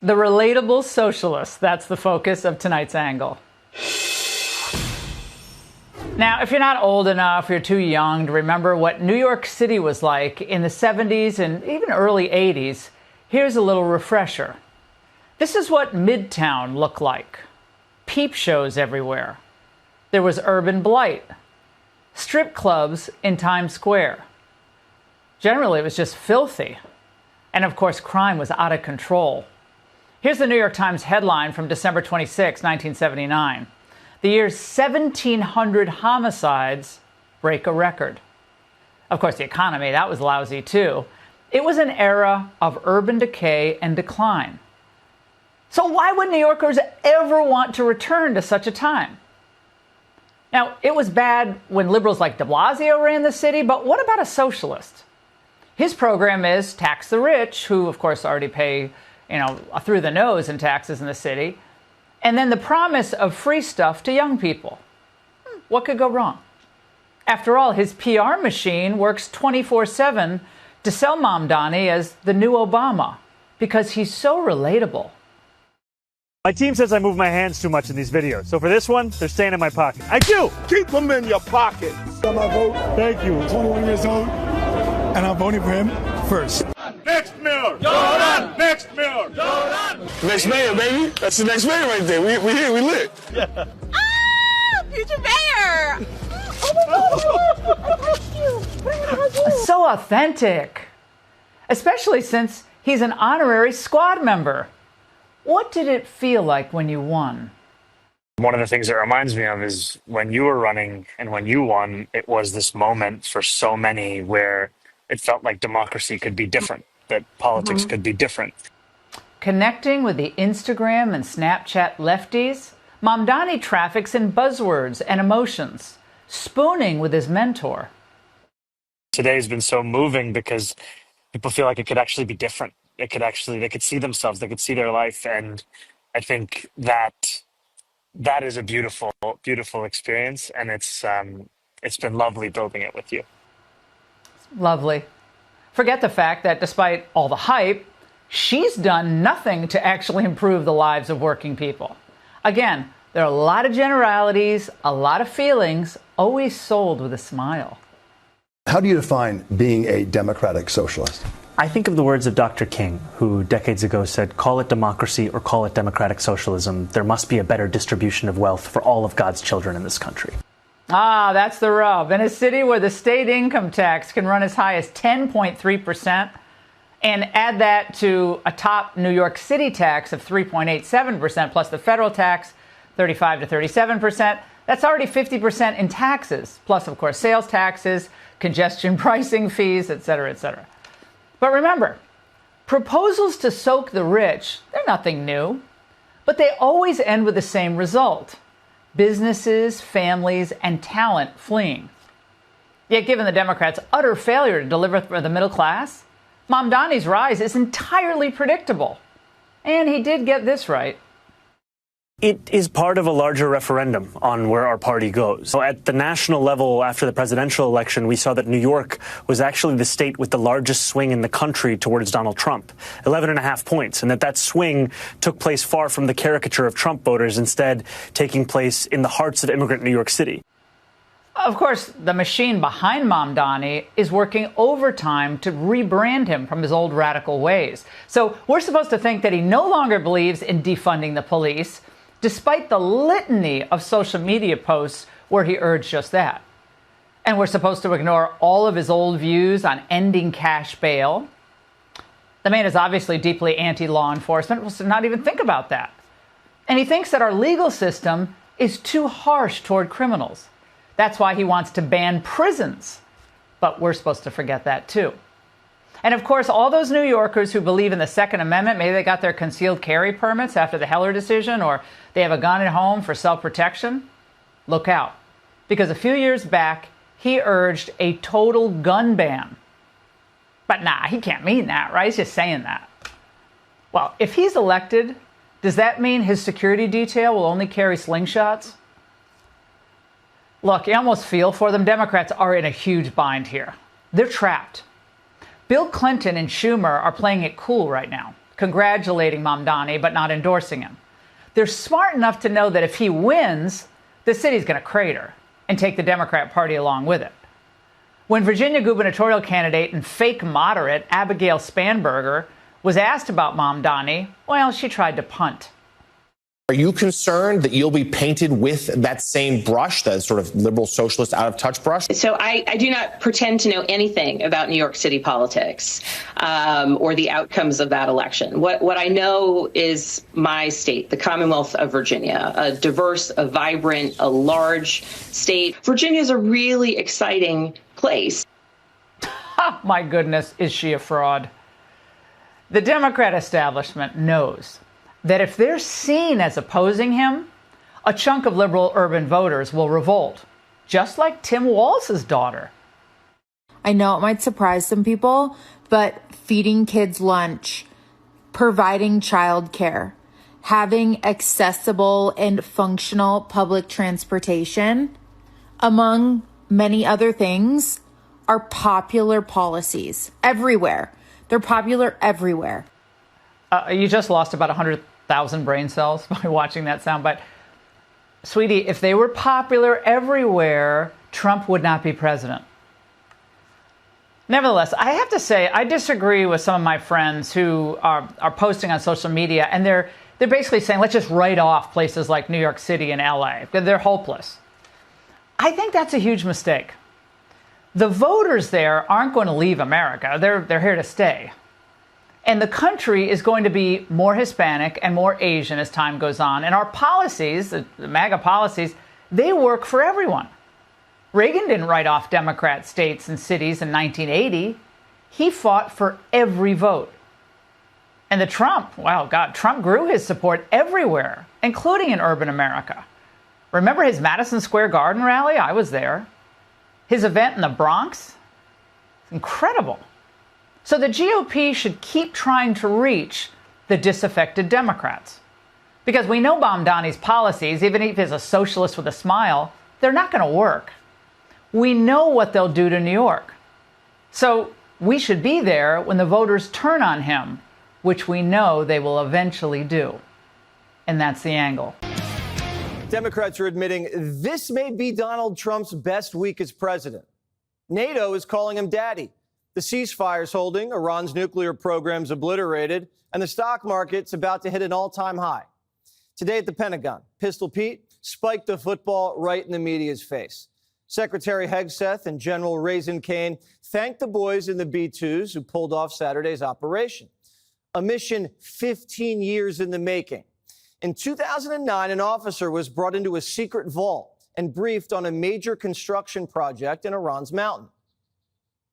The relatable socialist, that's the focus of tonight's angle. Now, if you're not old enough, you're too young to remember what New York City was like in the 70s and even early 80s, here's a little refresher. This is what Midtown looked like. Peep shows everywhere. There was urban blight. Strip clubs in Times Square. Generally, it was just filthy. And of course, crime was out of control. Here's the New York Times headline from December 26, 1979. The year's 1,700 homicides break a record. Of course, the economy, that was lousy too. It was an era of urban decay and decline. So why would New Yorkers ever want to return to such a time? Now, it was bad when liberals like de Blasio ran the city, but what about a socialist? His program is tax the rich, who of course already pay, through the nose in taxes in the city, and then the promise of free stuff to young people. What could go wrong? After all, his PR machine works 24/7 to sell Mamdani as the new Obama because he's so relatable. My team says I move my hands too much in these videos, so for this one, they're staying in my pocket. I do! Keep them in your pocket. Got my vote. Thank you. 21 years old, and I'm voting for him first. Next mayor! Jordan! Next mayor! Jordan! Next mayor, baby. That's the next mayor right there. We here, we lit. Yeah. Ah! Future mayor! Oh my God! So authentic. Especially since he's an honorary squad member. What did it feel like when you won? One of the things it reminds me of is when you were running and when you won, it was this moment for so many where it felt like democracy could be different, that politics could be different. Connecting with the Instagram and Snapchat lefties, Mamdani traffics in buzzwords and emotions, spooning with his mentor. Today's been so moving because people feel like it could actually be different. They could see themselves, they could see their life. And I think that is a beautiful, beautiful experience. And it's been lovely building it with you. Lovely. Forget the fact that despite all the hype, she's done nothing to actually improve the lives of working people. Again, there are a lot of generalities, a lot of feelings, always sold with a smile. How do you define being a democratic socialist? I think of the words of Dr. King, who decades ago said, call it democracy or call it democratic socialism. There must be a better distribution of wealth for all of God's children in this country. Ah, that's the rub. In a city where the state income tax can run as high as 10.3%, and add that to a top New York City tax of 3.87%, plus the federal tax, 35 to 37%, that's already 50% in taxes, plus, of course, sales taxes, congestion pricing fees, et cetera, et cetera. But remember, proposals to soak the rich, they're nothing new, but they always end with the same result. Businesses, families, and talent fleeing. Yet given the Democrats' utter failure to deliver for the middle class, Mamdani's rise is entirely predictable. And he did get this right. It is part of a larger referendum on where our party goes. So at the national level, after the presidential election, we saw that New York was actually the state with the largest swing in the country towards Donald Trump, 11.5 points, and that swing took place far from the caricature of Trump voters, instead taking place in the hearts of immigrant New York City. Of course, the machine behind Mamdani is working overtime to rebrand him from his old radical ways. So we're supposed to think that he no longer believes in defunding the police, despite the litany of social media posts where he urged just that. And we're supposed to ignore all of his old views on ending cash bail. The man is obviously deeply anti-law enforcement. We'll not even think about that. And he thinks that our legal system is too harsh toward criminals. That's why he wants to ban prisons. But we're supposed to forget that too. And of course, all those New Yorkers who believe in the Second Amendment, maybe they got their concealed carry permits after the Heller decision, or they have a gun at home for self-protection, look out. Because a few years back, he urged a total gun ban. But nah, he can't mean that, right? He's just saying that. Well, if he's elected, does that mean his security detail will only carry slingshots? Look, you almost feel for them. Democrats are in a huge bind here. They're trapped. Bill Clinton and Schumer are playing it cool right now. congratulating Mamdani but not endorsing him. They're smart enough to know that if he wins, the city's going to crater and take the Democrat Party along with it. When Virginia gubernatorial candidate and fake moderate Abigail Spanberger was asked about Mamdani, well, she tried to punt. Are you concerned that you'll be painted with that same brush, that sort of liberal socialist out of touch brush? So I do not pretend to know anything about New York City politics or the outcomes of that election. What I know is my state, the Commonwealth of Virginia, a diverse, a vibrant, a large state. Virginia is a really exciting place. Oh, my goodness, is she a fraud? The Democrat establishment knows that if they're seen as opposing him, a chunk of liberal urban voters will revolt, just like Tim Walz's daughter. I know it might surprise some people, but feeding kids lunch, providing childcare, having accessible and functional public transportation, among many other things, are popular policies everywhere. They're popular everywhere. You just lost about 100,000 brain cells by watching that soundbite. Sweetie, if they were popular everywhere, Trump would not be president. Nevertheless, I have to say, I disagree with some of my friends who are posting on social media, and they're basically saying, let's just write off places like New York City and LA. They're hopeless. I think that's a huge mistake. The voters there aren't going to leave America. They're here to stay. And the country is going to be more Hispanic and more Asian as time goes on. And our policies, the MAGA policies, they work for everyone. Reagan didn't write off Democrat states and cities in 1980. He fought for every vote. And the Trump, wow, God, Trump grew his support everywhere, including in urban America. Remember his Madison Square Garden rally? I was there. His event in the Bronx? Incredible. So the GOP should keep trying to reach the disaffected Democrats. Because we know Mamdani's policies, even if he's a socialist with a smile, they're not going to work. We know what they'll do to New York. So we should be there when the voters turn on him, which we know they will eventually do. And that's the angle. Democrats are admitting this may be Donald Trump's best week as president. NATO is calling him daddy. The ceasefire's holding, Iran's nuclear program's obliterated, and the stock market's about to hit an all-time high. Today at the Pentagon, Pistol Pete spiked the football right in the media's face. Secretary Hegseth and General Raisin Kane thanked the boys in the B-2s who pulled off Saturday's operation. A mission 15 years in the making. In 2009, an officer was brought into a secret vault and briefed on a major construction project in Iran's mountain.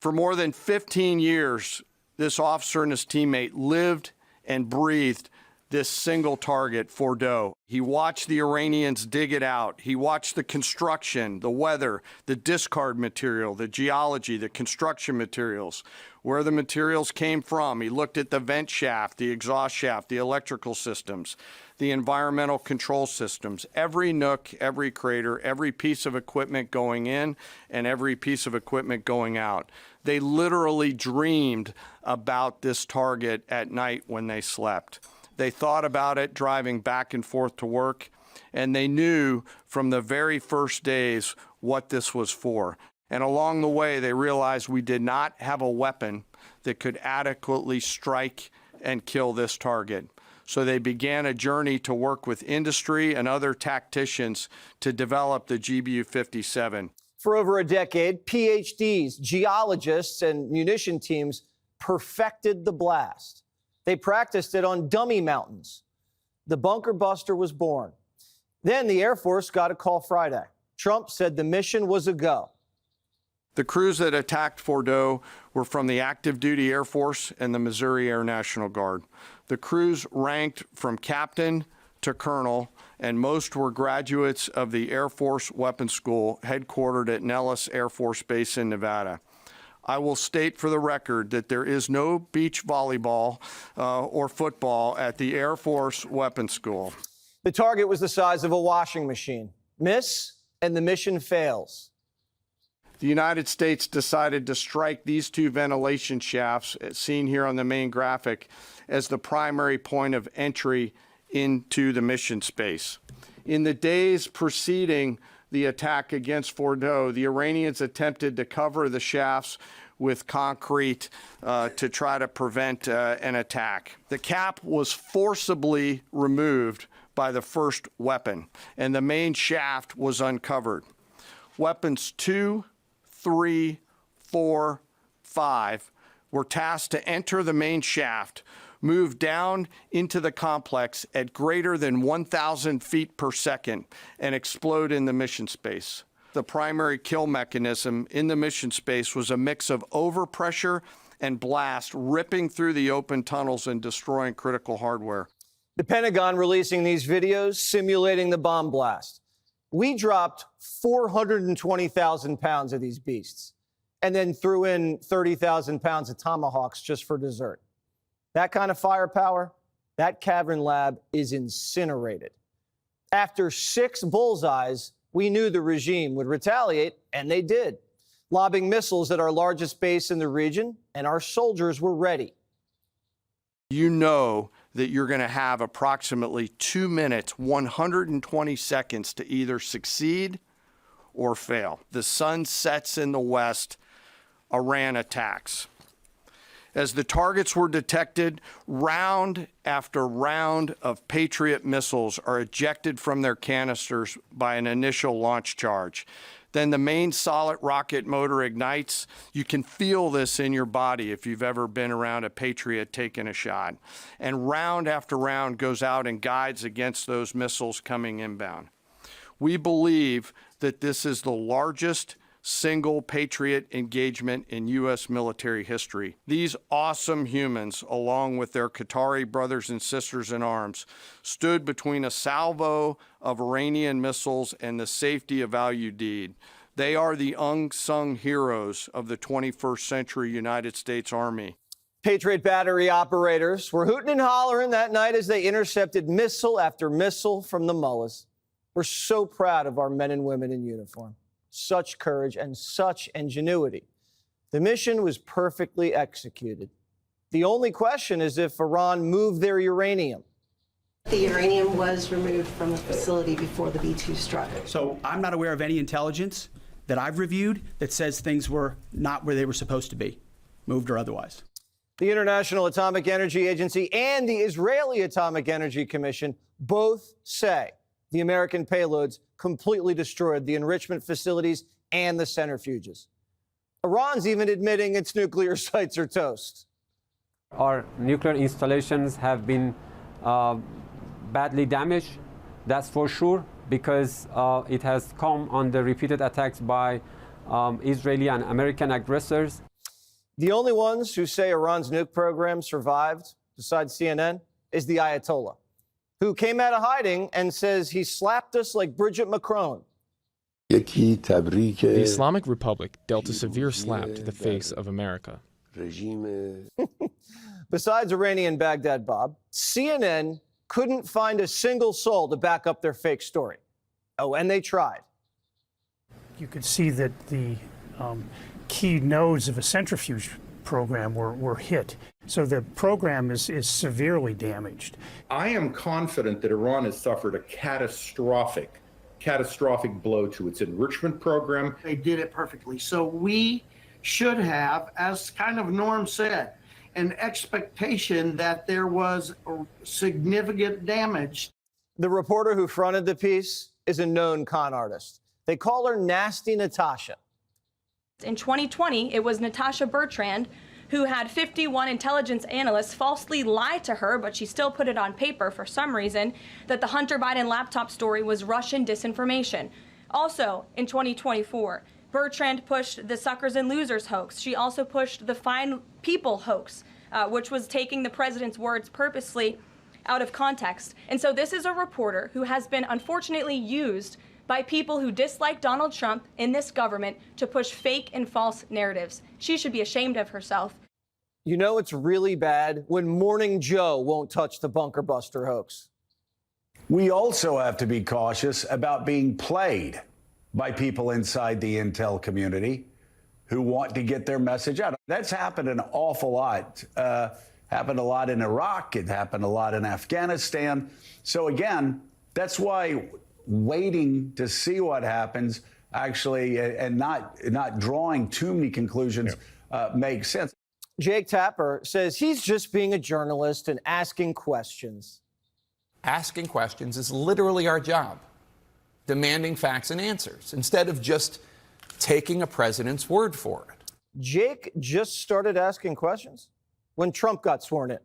For more than 15 years, this officer and his teammate lived and breathed this single target, Fordow. He watched the Iranians dig it out. He watched the construction, the weather, the discard material, the geology, the construction materials, where the materials came from. He looked at the vent shaft, the exhaust shaft, the electrical systems, the environmental control systems, every nook, every crater, every piece of equipment going in and every piece of equipment going out. They literally dreamed about this target at night when they slept. They thought about it driving back and forth to work, and they knew from the very first days what this was for. And along the way, they realized we did not have a weapon that could adequately strike and kill this target. So they began a journey to work with industry and other tacticians to develop the GBU-57. For over a decade, PhDs, geologists, and munition teams perfected the blast. They practiced it on dummy mountains. The bunker buster was born. Then the Air Force got a call Friday. Trump said the mission was a go. The crews that attacked Fordow were from the active duty Air Force and the Missouri Air National Guard. The crews ranked from captain to colonel, and most were graduates of the Air Force Weapons School headquartered at Nellis Air Force Base in Nevada. I will state for the record that there is no beach volleyball or football at the Air Force Weapons School. The target was the size of a washing machine. Miss, and the mission fails. The United States decided to strike these two ventilation shafts, seen here on the main graphic, as the primary point of entry into the mission space. In the days preceding the attack against Fordow, the Iranians attempted to cover the shafts with concrete to try to prevent an attack. The cap was forcibly removed by the first weapon, and the main shaft was uncovered. Weapons 2, 3, 4, 5 were tasked to enter the main shaft, move down into the complex at greater than 1,000 feet per second, and explode in the mission space. The primary kill mechanism in the mission space was a mix of overpressure and blast, ripping through the open tunnels and destroying critical hardware. The Pentagon releasing these videos simulating the bomb blast. We dropped 420,000 pounds of these beasts and then threw in 30,000 pounds of tomahawks just for dessert. That kind of firepower, that cavern lab is incinerated. After 6 bullseyes, we knew the regime would retaliate, and they did, lobbing missiles at our largest base in the region, and our soldiers were ready. You know that you're going to have approximately 2 minutes, 120 seconds to either succeed or fail. The sun sets in the west, Iran attacks. As the targets were detected, round after round of Patriot missiles are ejected from their canisters by an initial launch charge. Then the main solid rocket motor ignites. You can feel this in your body if you've ever been around a Patriot taking a shot. And round after round goes out and guides against those missiles coming inbound. We believe that this is the largest single Patriot engagement in U.S. military history. These awesome humans, along with their Qatari brothers and sisters in arms, stood between a salvo of Iranian missiles and the safety of Al Udeid. They are the unsung heroes of the 21st century United States Army. Patriot battery operators were hooting and hollering that night as they intercepted missile after missile from the mullahs. We're so proud of our men and women in uniform. Such courage and such ingenuity. The mission was perfectly executed. The only question is if Iran moved their uranium. The uranium was removed from the facility before the B-2 struck. So I'm not aware of any intelligence that I've reviewed that says things were not where they were supposed to be, moved or otherwise. The International Atomic Energy Agency and the Israeli Atomic Energy Commission both say the American payloads completely destroyed the enrichment facilities and the centrifuges. Iran's even admitting its nuclear sites are toast. Our nuclear installations have been badly damaged, that's for sure, because it has come under repeated attacks by Israeli and American aggressors. The only ones who say Iran's nuke program survived, besides CNN, is the Ayatollah, who came out of hiding and says he slapped us like Bridget Macron. The Islamic Republic dealt a severe slap to the face of America. Besides Iranian Baghdad Bob, CNN couldn't find a single soul to back up their fake story. Oh, and they tried. You could see that the key nodes of a centrifuge program were hit. So the program is severely damaged. I am confident that Iran has suffered a catastrophic blow to its enrichment program. They did it perfectly. So we should have, as kind of Norm said, an expectation that there was significant damage. The reporter who fronted the piece is a known con artist. They call her Nasty Natasha. In 2020, it was Natasha Bertrand who had 51 intelligence analysts falsely lie to her, but she still put it on paper for some reason, that the Hunter Biden laptop story was Russian disinformation. Also, in 2024, Bertrand pushed the suckers and losers hoax. She also pushed the fine people hoax, which was taking the president's words purposely out of context. And so this is a reporter who has been unfortunately used by people who dislike Donald Trump in this government to push fake and false narratives. She should be ashamed of herself. You know it's really bad when Morning Joe won't touch the bunker buster hoax. We also have to be cautious about being played by people inside the intel community. who want to get their message out. That's happened an awful lot. Happened a lot in Iraq. It happened a lot in Afghanistan. So again, that's why waiting to see what happens actually and not drawing too many conclusions makes sense. Jake Tapper says he's just being a journalist and asking questions. Asking questions is literally our job, demanding facts and answers, instead of just taking a president's word for it. Jake just started asking questions when Trump got sworn in.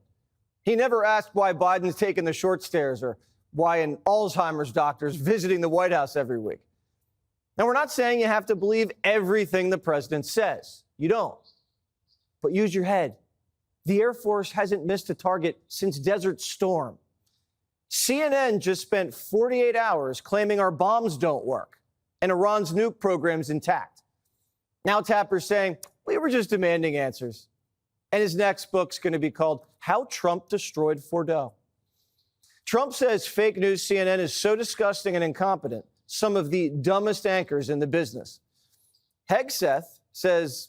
He never asked why Biden's taking the short stairs or why an Alzheimer's doctor is visiting the White House every week. Now, we're not saying you have to believe everything the president says. You don't. But use your head. The Air Force hasn't missed a target since Desert Storm. CNN just spent 48 hours claiming our bombs don't work and Iran's nuke program's intact. Now Tapper's saying, we were just demanding answers. And his next book's going to be called How Trump Destroyed Fordo. Trump says fake news CNN is so disgusting and incompetent, some of the dumbest anchors in the business. Hegseth says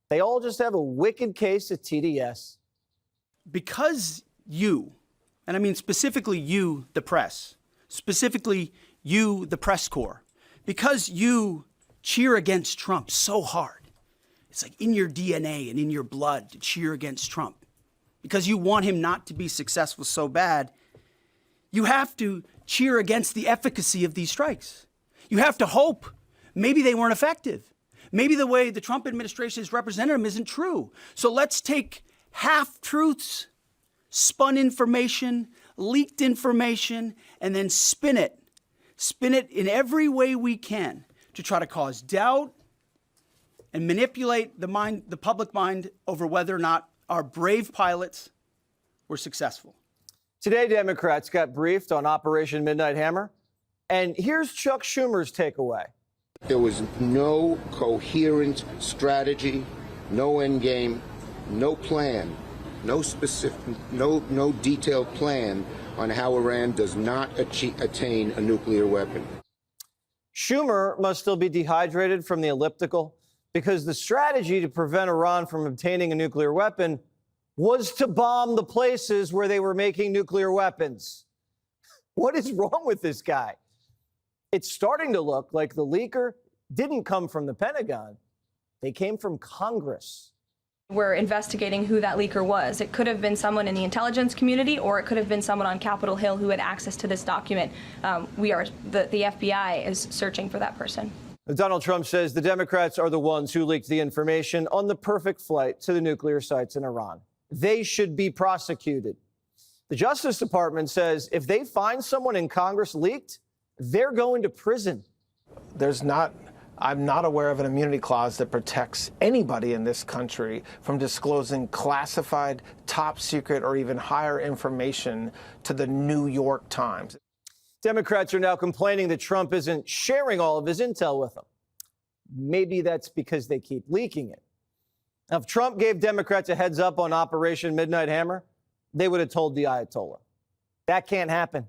they all just have a wicked case of TDS. Because you, and I mean specifically you, the press, specifically you, the press corps, because you cheer against Trump so hard, it's like in your DNA and in your blood to cheer against Trump, because you want him not to be successful so bad, you have to cheer against the efficacy of these strikes. You have to hope maybe they weren't effective. Maybe the way the Trump administration has represented them isn't true. So let's take half-truths, spun information, leaked information, and then spin it. Spin it in every way we can to try to cause doubt and manipulate the public mind over whether or not our brave pilots were successful. Today, Democrats got briefed on Operation Midnight Hammer. And here's Chuck Schumer's takeaway. There was no coherent strategy, no end game, no plan, no specific, no detailed plan on how Iran does not attain a nuclear weapon. Schumer must still be dehydrated from the elliptical because the strategy to prevent Iran from obtaining a nuclear weapon was to bomb the places where they were making nuclear weapons. What is wrong with this guy? It's starting to look like the leaker didn't come from the Pentagon. They came from Congress. We're investigating who that leaker was. It could have been someone in the intelligence community, or it could have been someone on Capitol Hill who had access to this document. The FBI is searching for that person. Donald Trump says the Democrats are the ones who leaked the information on the perfect flight to the nuclear sites in Iran. They should be prosecuted. The Justice Department says if they find someone in Congress leaked, they're going to prison. I'm not aware of an immunity clause that protects anybody in this country from disclosing classified, top secret, or even higher information to the New York Times. Democrats are now complaining that Trump isn't sharing all of his intel with them. Maybe that's because they keep leaking it. Now, if Trump gave Democrats a heads up on Operation Midnight Hammer, they would have told the Ayatollah. That can't happen.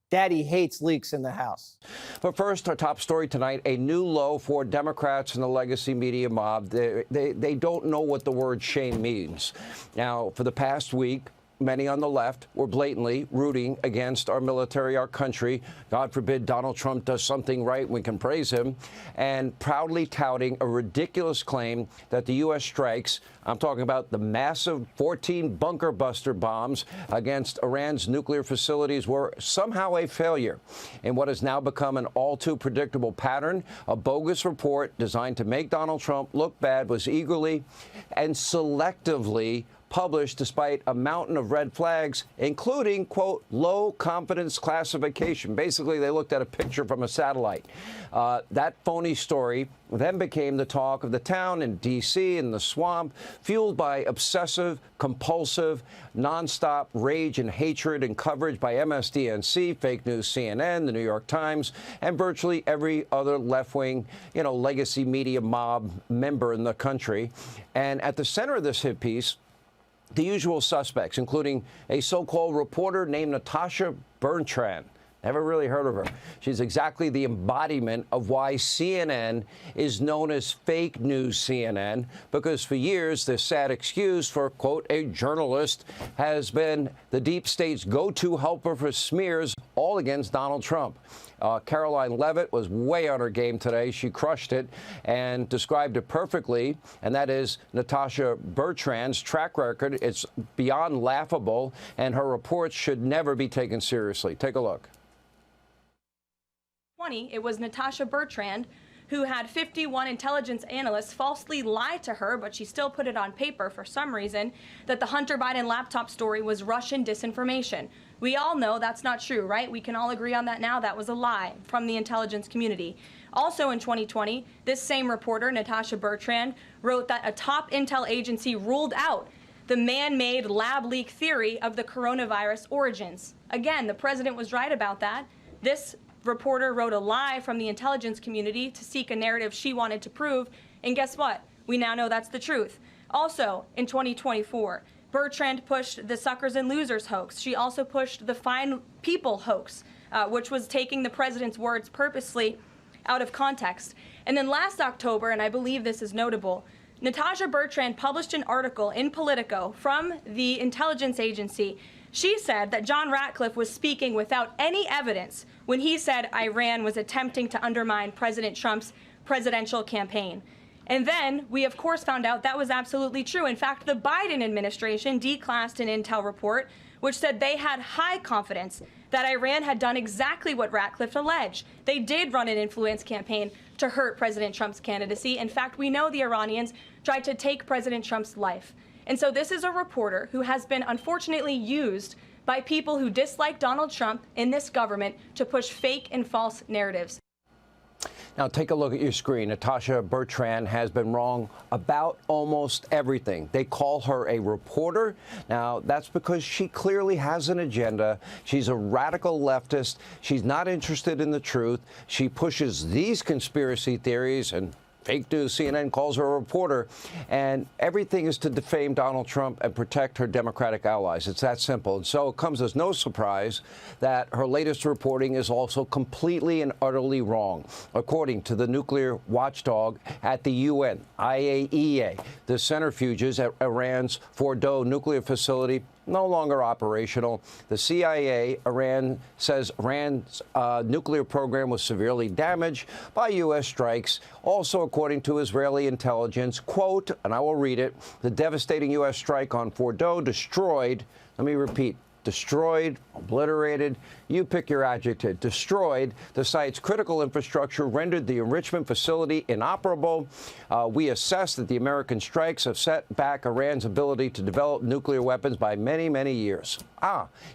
Daddy hates leaks in the House. But first, our top story tonight, a new low for Democrats and the legacy media mob. They don't know what the word shame means. Now, for the past week, many on the left were blatantly rooting against our military, our country. God forbid Donald Trump does something right, we can praise him, and proudly touting a ridiculous claim that the U.S. strikes, I'm talking about the massive 14 bunker buster bombs against Iran's nuclear facilities, were somehow a failure in what has now become an all too predictable pattern. A bogus report designed to make Donald Trump look bad was eagerly and selectively published despite a mountain of red flags, including, quote, low confidence classification. Basically, they looked at a picture from a satellite. That phony story then became the talk of the town in D.C. and the swamp, fueled by obsessive, compulsive, nonstop rage and hatred and coverage by MSDNC, fake news CNN, the New York Times, and virtually every other left-wing, legacy media mob member in the country. And at the center of this hit piece, the usual suspects, including a so-called reporter named Natasha Bertrand. Never really heard of her. She's exactly the embodiment of why CNN is known as fake news CNN, because for years this sad excuse for, quote, a journalist has been the deep state's go-to helper for smears all against Donald Trump. Caroline Leavitt was way on her game today. She crushed it and described it perfectly, and that is Natasha Bertrand's track record. It's beyond laughable, and her reports should never be taken seriously. Take a look. It was Natasha Bertrand who had 51 intelligence analysts falsely lie to her, but she still put it on paper for some reason, that the Hunter Biden laptop story was Russian disinformation. We all know that's not true, right? We can all agree on that now. That was a lie from the intelligence community. Also in 2020, this same reporter, Natasha Bertrand, wrote that a top intel agency ruled out the man-made lab leak theory of the coronavirus origins. Again, the president was right about that. This reporter wrote a lie from the intelligence community to seek a narrative she wanted to prove, and guess what? We now know that's the truth. Also, in 2024, Bertrand pushed the suckers and losers hoax. She also pushed the fine people hoax, which was taking the president's words purposely out of context. And then last October, and I believe this is notable, Natasha Bertrand published an article in Politico from the intelligence agency. She said that John Ratcliffe was speaking without any evidence when he said Iran was attempting to undermine President Trump's presidential campaign. And then we, of course, found out that was absolutely true. In fact, the Biden administration declassed an intel report which said they had high confidence that Iran had done exactly what Ratcliffe alleged. They did run an influence campaign to hurt President Trump's candidacy. In fact, we know the Iranians tried to take President Trump's life. And so this is a reporter who has been unfortunately used by people who dislike Donald Trump in this government to push fake and false narratives. Now, take a look at your screen. Natasha Bertrand has been wrong about almost everything. They call her a reporter. Now, that's because she clearly has an agenda. She's a radical leftist. She's not interested in the truth. She pushes these conspiracy theories, and fake news CNN calls her a reporter, and everything is to defame Donald Trump and protect her Democratic allies. It's that simple. And so it comes as no surprise that her latest reporting is also completely and utterly wrong. According to the nuclear watchdog at the UN, IAEA, the centrifuges at Iran's Fordow nuclear facility no longer operational. The CIA, says Iran's nuclear program was severely damaged by U.S. strikes. Also, according to Israeli intelligence, quote, and I will read it, the devastating U.S. strike on Fordow destroyed, let me repeat, destroyed, obliterated, you pick your adjective, destroyed the site's critical infrastructure, rendered the enrichment facility inoperable. We assess that the American strikes have set back Iran's ability to develop nuclear weapons by many, many years.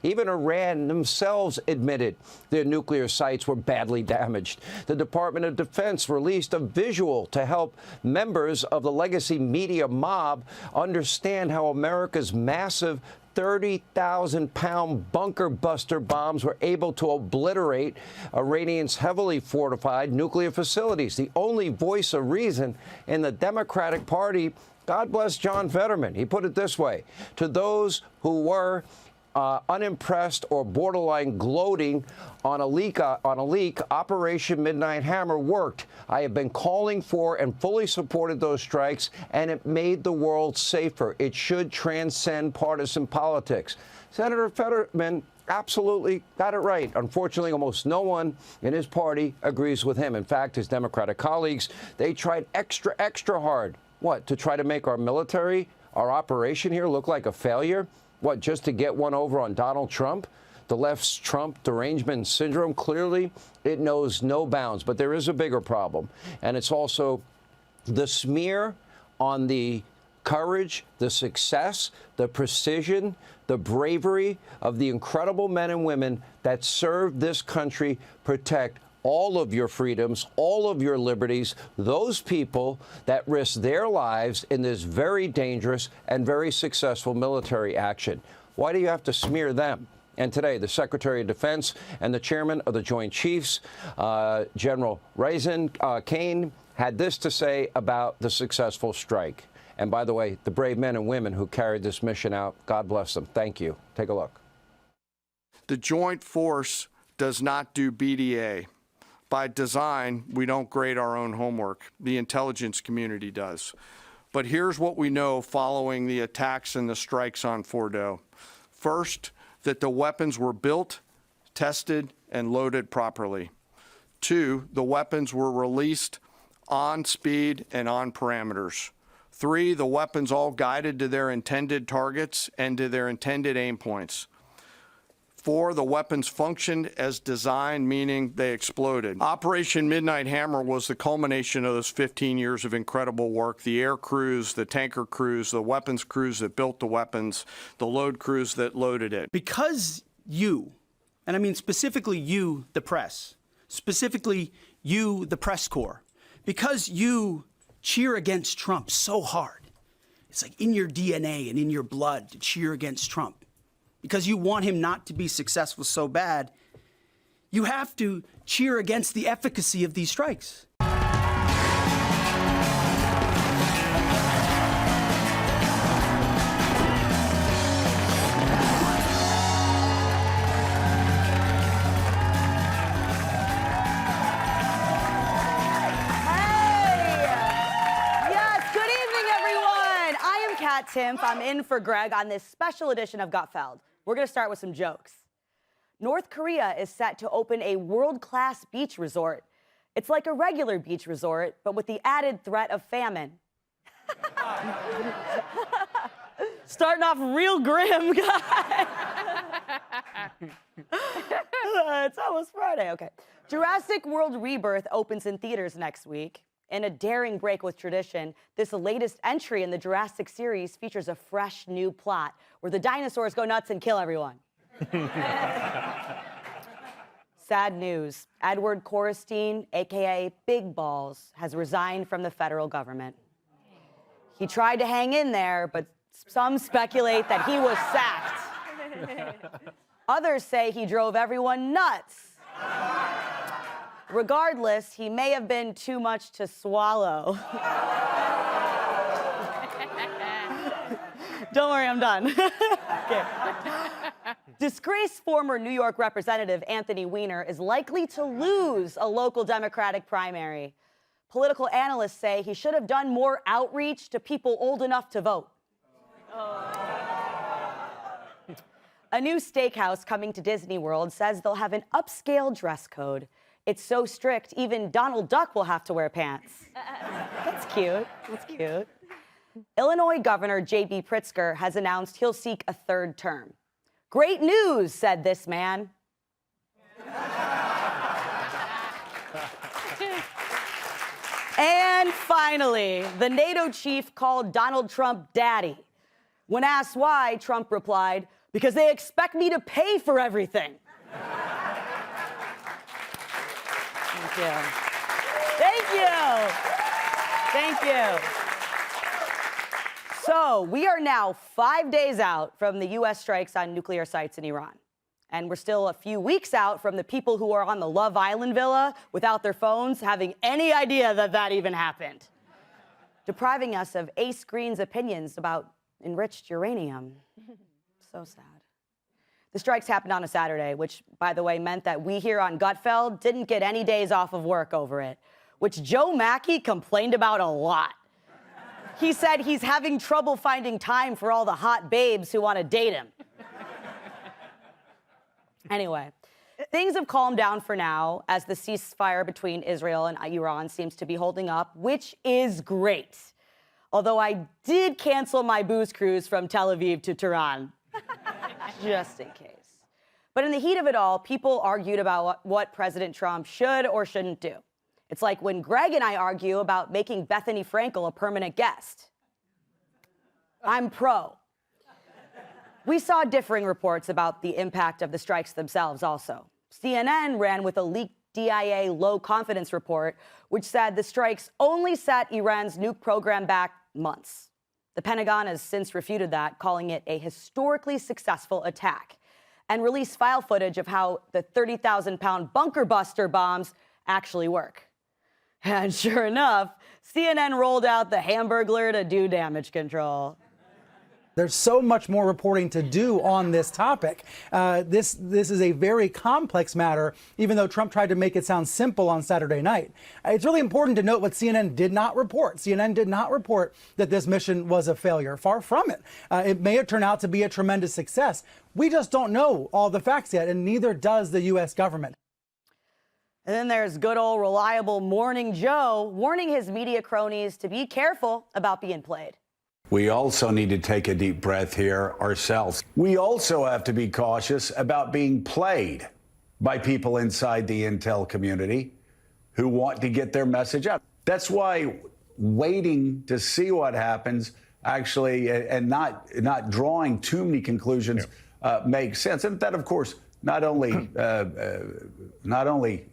Even Iran themselves admitted their nuclear sites were badly damaged. The Department of Defense released a visual to help members of the legacy media mob understand how America's massive 30,000-pound bunker buster bombs were able to obliterate Iranians' heavily fortified nuclear facilities. The only voice of reason in the Democratic Party, God bless John Fetterman. He put it this way: to those who were unimpressed or borderline gloating on a leak, Operation Midnight Hammer worked. I have been calling for and fully supported those strikes, and it made the world safer. It should transcend partisan politics. Senator Fetterman absolutely got it right. Unfortunately, almost no one in his party agrees with him. In fact, his Democratic colleagues, they tried extra hard. What, to try to make our military, our operation here look like a failure? What, just to get one over on Donald Trump? The left's Trump derangement syndrome, clearly, it knows no bounds. But there is a bigger problem, and it's also the smear on the courage, the success, the precision, the bravery of the incredible men and women that serve this country, protect all of your freedoms, all of your liberties, those people that risk their lives in this very dangerous and very successful military action. Why do you have to smear them? And today, the Secretary of Defense and the Chairman of the Joint Chiefs, General Raisin Kane, had this to say about the successful strike. And by the way, the brave men and women who carried this mission out, God bless them. Thank you. Take a look. The joint force does not do BDA. By design, we don't grade our own homework. The intelligence community does. But here's what we know following the attacks and the strikes on Fordo. First, that the weapons were built, tested, and loaded properly. 2, the weapons were released on speed and on parameters. 3, the weapons all guided to their intended targets and to their intended aim points. 4, the weapons functioned as designed, meaning they exploded. Operation Midnight Hammer was the culmination of those 15 years of incredible work. The air crews, the tanker crews, the weapons crews that built the weapons, the load crews that loaded it. Because you, and I mean specifically you, the press, specifically you, the press corps, because you cheer against Trump so hard, it's like in your DNA and in your blood to cheer against Trump. Because you want him not to be successful so bad, you have to cheer against the efficacy of these strikes. Kat Timpf. I'm in for Greg on this special edition of Gutfeld. We're going to start with some jokes. North Korea is set to open a world-class beach resort. It's like a regular beach resort, but with the added threat of famine. Starting off real grim, guys. It's almost Friday, okay. Jurassic World Rebirth opens in theaters next week. In a daring break with tradition, this latest entry in the Jurassic series features a fresh new plot where the dinosaurs go nuts and kill everyone. Sad news. Edward Corestein, aka Big Balls, has resigned from the federal government. He tried to hang in there, but some speculate that he was sacked. Others say he drove everyone nuts. Regardless, he may have been too much to swallow. Don't worry, I'm done. Okay. Disgraced former New York Representative Anthony Weiner is likely to lose a local Democratic primary. Political analysts say he should have done more outreach to people old enough to vote. A new steakhouse coming to Disney World says they'll have an upscale dress code. It's so strict, even Donald Duck will have to wear pants. That's cute. That's cute. Illinois Governor J.B. Pritzker has announced he'll seek a third term. Great news, said this man. And finally, the NATO chief called Donald Trump daddy. When asked why, Trump replied, because they expect me to pay for everything. Thank you. Thank you. Thank you. So we are now 5 days out from the U.S. strikes on nuclear sites in Iran. And we're still a few weeks out from the people who are on the Love Island villa without their phones having any idea that that even happened. Depriving us of Ace Green's opinions about enriched uranium. So sad. The strikes happened on a Saturday, which, by the way, meant that we here on Gutfeld didn't get any days off of work over it, which Joe Mackey complained about a lot. He said he's having trouble finding time for all the hot babes who want to date him. Anyway, things have calmed down for now as the ceasefire between Israel and Iran seems to be holding up, which is great. Although I did cancel my booze cruise from Tel Aviv to Tehran. Just in case. But in the heat of it all, people argued about what President Trump should or shouldn't do. It's like when Greg and I argue about making Bethany Frankel a permanent guest. I'm pro. We saw differing reports about the impact of the strikes themselves also. CNN ran with a leaked DIA low confidence report, which said the strikes only set Iran's nuke program back months. The Pentagon has since refuted that, calling it a historically successful attack, and released file footage of how the 30,000-pound bunker buster bombs actually work. And sure enough, CNN rolled out the Hamburglar to do damage control. There's so much more reporting to do on this topic. This is a very complex matter, even though Trump tried to make it sound simple on Saturday night. It's really important to note what CNN did not report. CNN did not report that this mission was a failure. Far from it. It may have turned out to be a tremendous success. We just don't know all the facts yet, and neither does the U.S. government. And then there's good old reliable Morning Joe warning his media cronies to be careful about being played. We also need to take a deep breath here ourselves. We also have to be cautious about being played by people inside the intel community who want to get their message out. That's why waiting to see what happens actually and not drawing too many conclusions makes sense. And that, of course, not only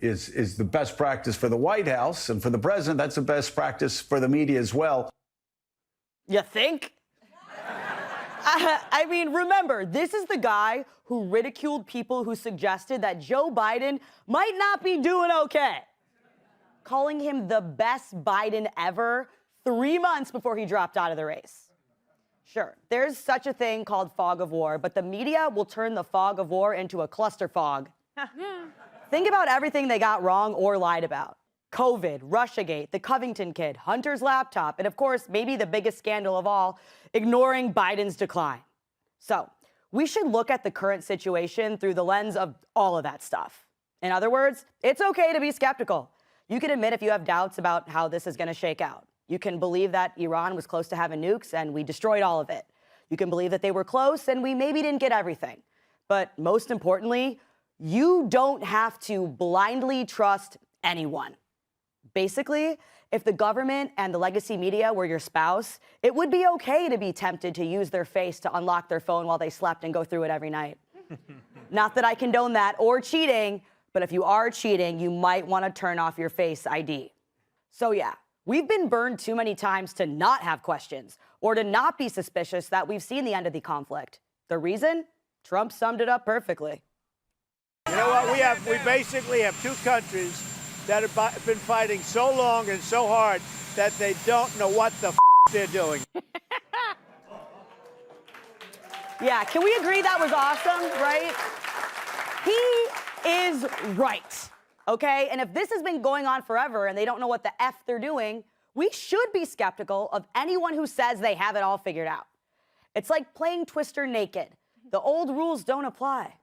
is the best practice for the White House and for the president, that's the best practice for the media as well. You think? I mean, remember, this is the guy who ridiculed people who suggested that Joe Biden might not be doing okay, calling him the best Biden ever 3 months before he dropped out of the race. Sure, there's such a thing called fog of war, but the media will turn the fog of war into a cluster fog. Think about everything they got wrong or lied about. COVID, Russiagate, the Covington kid, Hunter's laptop, and of course, maybe the biggest scandal of all, ignoring Biden's decline. So, we should look at the current situation through the lens of all of that stuff. In other words, it's okay to be skeptical. You can admit if you have doubts about how this is going to shake out. You can believe that Iran was close to having nukes and we destroyed all of it. You can believe that they were close and we maybe didn't get everything. But most importantly, you don't have to blindly trust anyone. Basically, if the government and the legacy media were your spouse, it would be okay to be tempted to use their face to unlock their phone while they slept and go through it every night. Not that I condone that or cheating, but if you are cheating, you might want to turn off your Face ID. So yeah, we've been burned too many times to not have questions or to not be suspicious that we've seen the end of the conflict. The reason? Trump summed it up perfectly. You know what? We basically have two countries that have been fighting so long and so hard that they don't know what the they're doing. Yeah, can we agree that was awesome, right? He is right, okay? And if this has been going on forever and they don't know what the F they're doing, we should be skeptical of anyone who says they have it all figured out. It's like playing Twister naked. The old rules don't apply.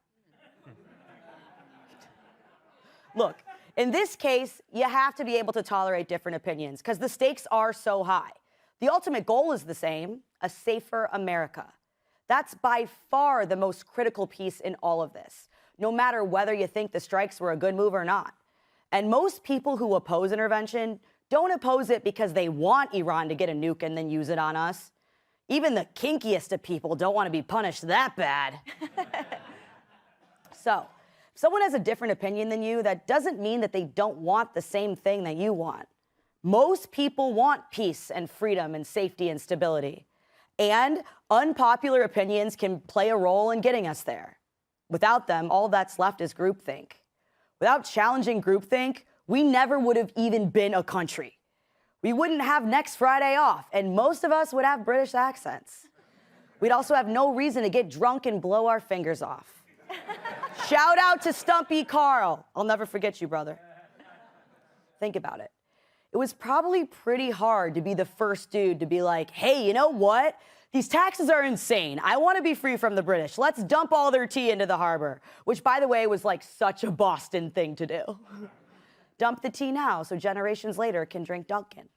Look, in this case, you have to be able to tolerate different opinions because the stakes are so high. The ultimate goal is the same, a safer America. That's by far the most critical piece in all of this, no matter whether you think the strikes were a good move or not. And most people who oppose intervention don't oppose it because they want Iran to get a nuke and then use it on us. Even the kinkiest of people don't want to be punished that bad. So, if someone has a different opinion than you, that doesn't mean that they don't want the same thing that you want. Most people want peace and freedom and safety and stability. And unpopular opinions can play a role in getting us there. Without them, all that's left is groupthink. Without challenging groupthink, we never would have even been a country. We wouldn't have next Friday off, and most of us would have British accents. We'd also have no reason to get drunk and blow our fingers off. Shout out to Stumpy Carl. I'll never forget you, brother. Think about it. It was probably pretty hard to be the first dude to be like, hey, you know what? These taxes are insane. I want to be free from the British. Let's dump all their tea into the harbor, which, by the way, was like such a Boston thing to do. Dump the tea now so generations later can drink Dunkin'.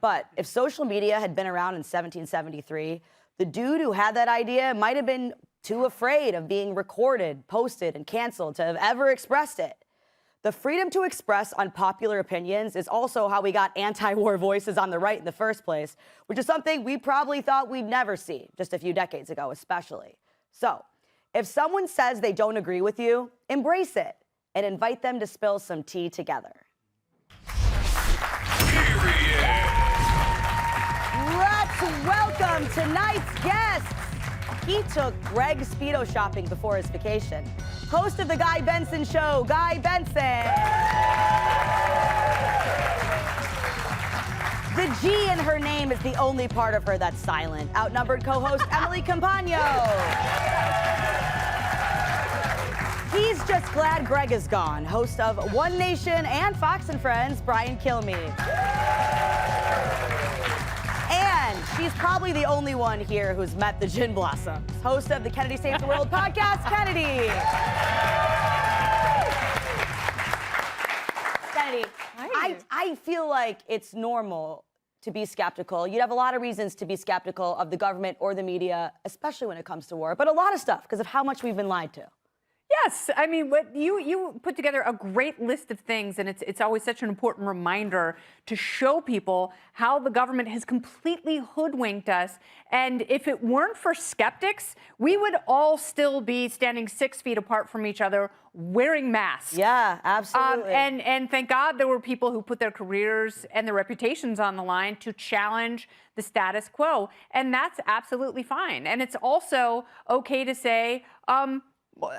But if social media had been around in 1773, the dude who had that idea might have been too afraid of being recorded, posted, and canceled to have ever expressed it. The freedom to express unpopular opinions is also how we got anti-war voices on the right in the first place, which is something we probably thought we'd never see, just a few decades ago especially. So, if someone says they don't agree with you, embrace it and invite them to spill some tea together. Let's welcome tonight's guests. He took Greg Speedo shopping before his vacation. Host of the Guy Benson Show, Guy Benson. The G in her name is the only part of her that's silent. Outnumbered co-host Emily Campagno. He's just glad Greg is gone. Host of One Nation and Fox and Friends, Brian Kilmeade. And she's probably the only one here who's met the Gin Blossoms. Host of the Kennedy Saves the World podcast, Kennedy. Kennedy, I feel like it's normal to be skeptical. You'd have a lot of reasons to be skeptical of the government or the media, especially when it comes to war, but a lot of stuff because of how much we've been lied to. Yes, I mean, what you put together a great list of things, and it's always such an important reminder to show people how the government has completely hoodwinked us. And if it weren't for skeptics, we would all still be standing 6 feet apart from each other, wearing masks. Yeah, absolutely. And thank God there were people who put their careers and their reputations on the line to challenge the status quo, and that's absolutely fine. And it's also okay to say,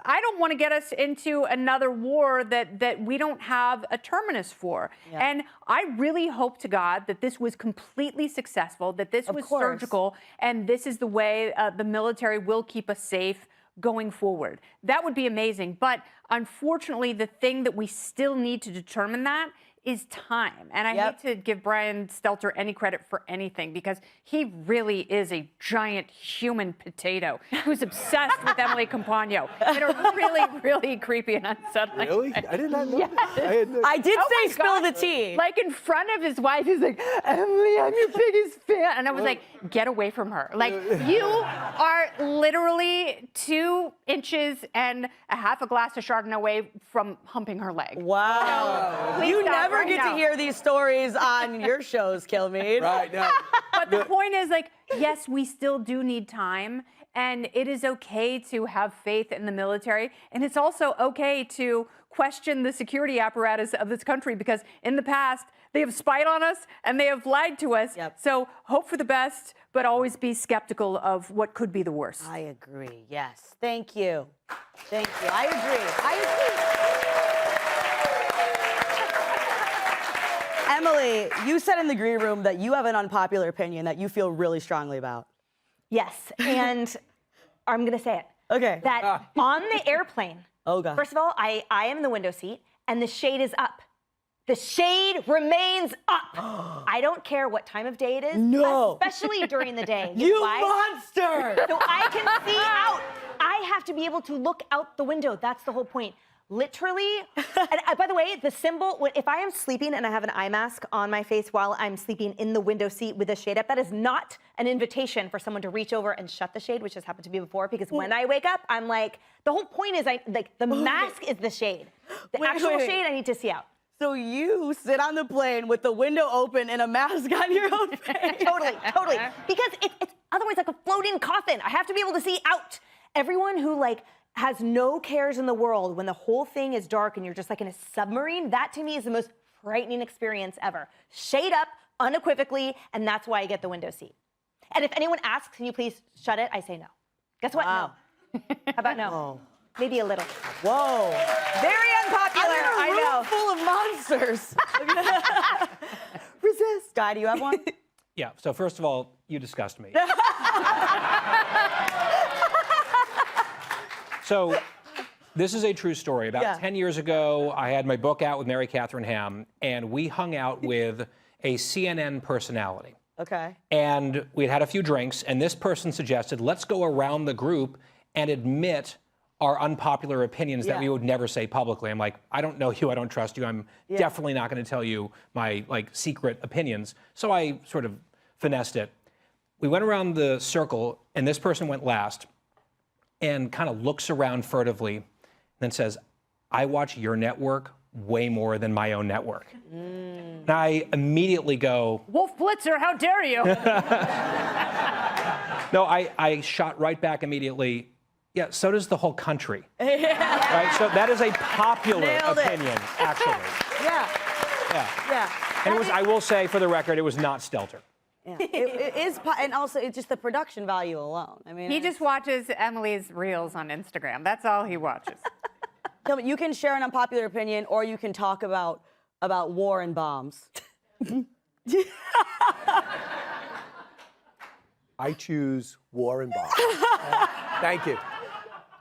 I don't want to get us into another war that we don't have a terminus for. Yeah. And I really hope to God that this was completely successful, that this was surgical, and this is the way the military will keep us safe going forward. That would be amazing. But unfortunately, the thing that we still need to determine that is time. And I hate to give Brian Stelter any credit for anything because he really is a giant human potato who's obsessed with Emily Campagno in a really, really creepy and unsettling way. I did not know that. I did say spill the tea. Like in front of his wife, he's like, Emily, I'm your biggest fan. And I was like, get away from her. Like, you are literally 2 inches and a half a glass of Chardonnay away from humping her leg. Wow. So, you never get to hear these stories on your shows, Kilmeade. Right, now. But the point is, like, yes, we still do need time, and it is okay to have faith in the military, and it's also okay to question the security apparatus of this country because in the past, they have spied on us and they have lied to us. So hope for the best, but always be skeptical of what could be the worst. I agree, yes. Thank you. Thank you. I agree. Emily, you said in the green room that you have an unpopular opinion that you feel really strongly about. Yes, and I'm going to say it. Okay. That on the airplane, God. First of all, I am in the window seat, and the shade is up. The shade remains up. I don't care what time of day it is. No. Especially during the day. You monster! So I can see out. I have to be able to look out the window. That's the whole point. Literally, and by the way, the symbol, if I am sleeping and I have an eye mask on my face while I'm sleeping in the window seat with the shade up, that is not an invitation for someone to reach over and shut the shade, which has happened to me before, because when I wake up, I'm like, the whole point is the mask is the shade. The actual shade I need to see out. So you sit on the plane with the window open and a mask on your own face. Totally. Because it's otherwise like a floating coffin. I have to be able to see out. Everyone who has no cares in the world when the whole thing is dark and you're just like in a submarine, that to me is the most frightening experience ever. Shade up unequivocally, and that's why I get the window seat. And if anyone asks, can you please shut it? I say no. Guess what? Wow. No. How about no? Oh. Maybe a little. Whoa. Very unpopular, I'm in a room full of monsters. Resist. Guy, do you have one? Yeah, so first of all, you disgust me. So this is a true story. About 10 years ago, I had my book out with Mary Catherine Ham, and we hung out with a CNN personality. Okay. And we'd had a few drinks, and this person suggested, let's go around the group and admit our unpopular opinions that we would never say publicly. I'm like, I don't know you, I don't trust you. I'm definitely not going to tell you my secret opinions. So I sort of finessed it. We went around the circle, and this person went last and kind of looks around furtively and then says, I watch your network way more than my own network. And I immediately go, Wolf Blitzer, how dare you? No, I shot right back immediately. Yeah, so does the whole country. Right? So that is a popular opinion, actually. Yeah. And it was, I will say for the record, it was not Stelter. Yeah. It is, and also it's just the production value alone. I mean, He just watches Emily's reels on Instagram. That's all he watches. You can share an unpopular opinion, or you can talk about war and bombs. I choose war and bombs. Thank you.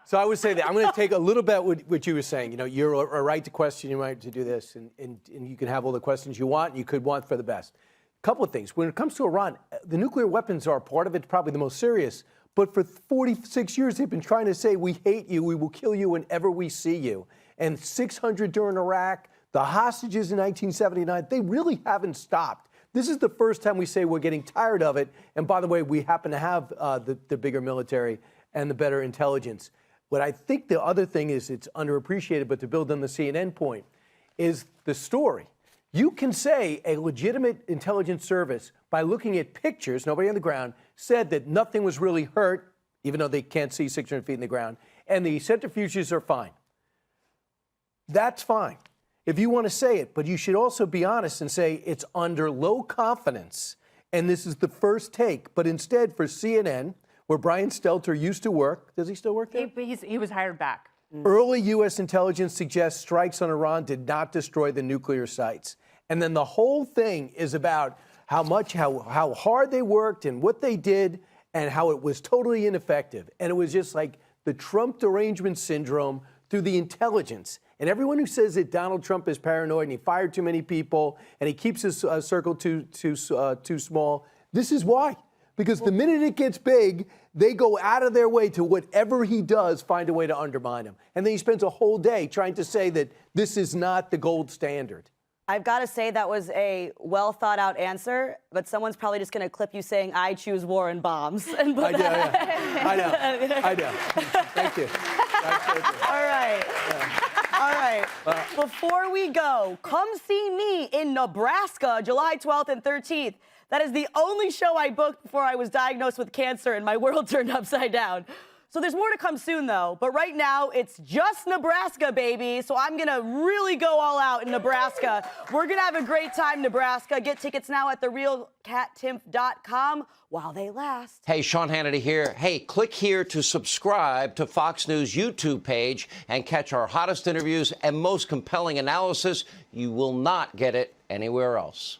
So I would say that I'm going to take a little bit what you were saying. You know, you're a right to question, you're right to do this, and you can have all the questions you want, and you could want for the best. A couple of things. When it comes to Iran, the nuclear weapons are part of it, probably the most serious. But for 46 years, they've been trying to say, we hate you, we will kill you whenever we see you. And 600 during Iraq, the hostages in 1979, they really haven't stopped. This is the first time we say we're getting tired of it. And by the way, we happen to have the bigger military and the better intelligence. What I think the other thing is, it's underappreciated, but to build on the CNN point, is the story. You can say a legitimate intelligence service, by looking at pictures, nobody on the ground, said that nothing was really hurt, even though they can't see 600 feet in the ground, and the centrifuges are fine. That's fine, if you want to say it, but you should also be honest and say it's under low confidence, and this is the first take. But instead, for CNN, where Brian Stelter used to work, does he still work there? He was hired back. Early U.S. intelligence suggests strikes on Iran did not destroy the nuclear sites. And then the whole thing is about how hard they worked and what they did and how it was totally ineffective. And it was just like the Trump derangement syndrome through the intelligence. And everyone who says that Donald Trump is paranoid and he fired too many people and he keeps his circle too small, this is why. Because the minute it gets big, they go out of their way to whatever he does, find a way to undermine him. And then he spends a whole day trying to say that this is not the gold standard. I've got to say that was a well thought out answer, but someone's probably just going to clip you saying, I choose war and bombs. And put I know. Thank you. All right. All right. Before we go, come see me in Nebraska, July 12th and 13th. That is the only show I booked before I was diagnosed with cancer and my world turned upside down. So there's more to come soon, though. But right now, it's just Nebraska, baby. So I'm going to really go all out in Nebraska. We're going to have a great time, Nebraska. Get tickets now at therealkattimpf.com while they last. Hey, Sean Hannity here. Hey, click here to subscribe to Fox News YouTube page and catch our hottest interviews and most compelling analysis. You will not get it anywhere else.